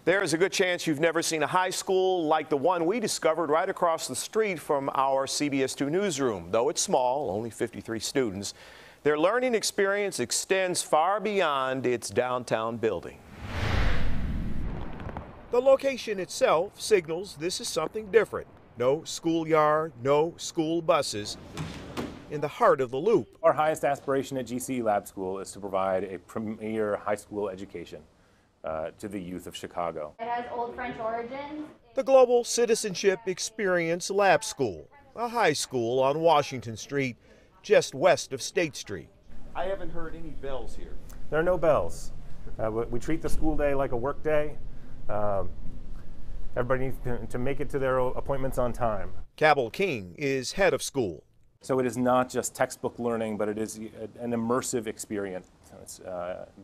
There's a good chance you've never seen a high school like the one we discovered right across the street from our CBS 2 newsroom. Though it's small, only 53 students, their learning experience extends far beyond its downtown building. The location itself signals this is something different. No schoolyard, no school buses. In the heart of the Loop. Our highest aspiration at GCE Lab School is to provide a premier high school education to the youth of Chicago. It has old French origins. The Global Citizenship Experience Lab School, a high school on Washington Street, just west of State Street. I haven't heard any bells here. There are no bells. We treat the school day like a work day. Everybody needs to make it to their appointments on time. Cabell King is head of school. So it is not just textbook learning, but it is an immersive experience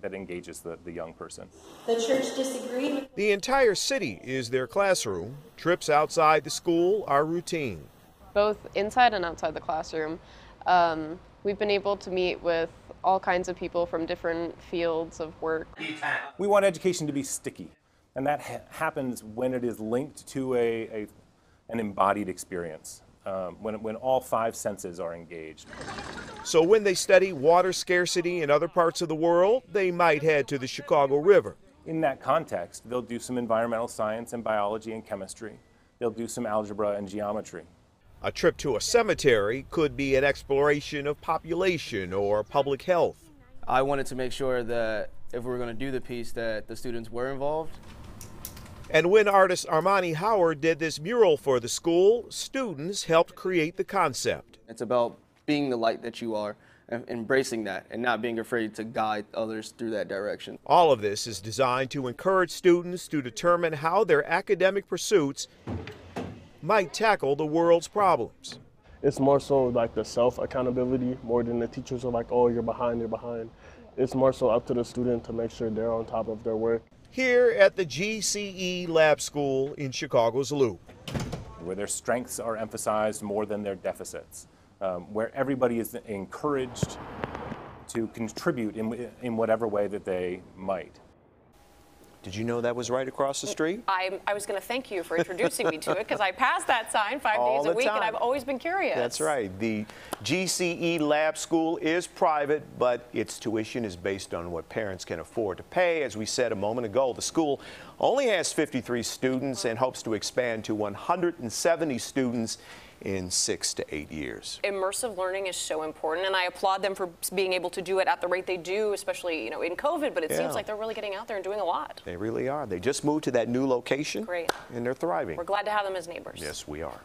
that engages the young person. The church disagreed. The entire city is their classroom. Trips outside the school are routine. Both inside and outside the classroom, we've been able to meet with all kinds of people from different fields of work. We want education to be sticky, and that happens when it is linked to an embodied experience. When all five senses are engaged. So when they study water scarcity in other parts of the world, they might head to the Chicago River. In that context, they'll do some environmental science and biology and chemistry. They'll do some algebra and geometry. A trip to a cemetery could be an exploration of population or public health. I wanted to make sure that if we were going to do the piece that the students were involved. And when artist Armani Howard did this mural for the school, students helped create the concept. It's about being the light that you are, and embracing that, and not being afraid to guide others through that direction. All of this is designed to encourage students to determine how their academic pursuits might tackle the world's problems. It's more so like the self-accountability more than the teachers are like, oh, you're behind, you're behind. It's more so up to the student to make sure they're on top of their work. Here at the GCE Lab School in Chicago's Loop. Where their strengths are emphasized more than their deficits. Where everybody is encouraged to contribute in whatever way that they might. Did you know that was right across the street? I was going to thank you for introducing me to it because I pass that sign 5 days a week and I've always been curious. That's right. The GCE Lab School is private, but its tuition is based on what parents can afford to pay. As we said a moment ago, the school only has 53 students and hopes to expand to 170 students in 6 to 8 years. Immersive learning is so important, and I applaud them for being able to do it at the rate they do, especially in COVID, but it seems like they're really getting out there and doing a lot. They really are. They just moved to that new location. Great. And they're thriving. We're glad to have them as neighbors. Yes, we are.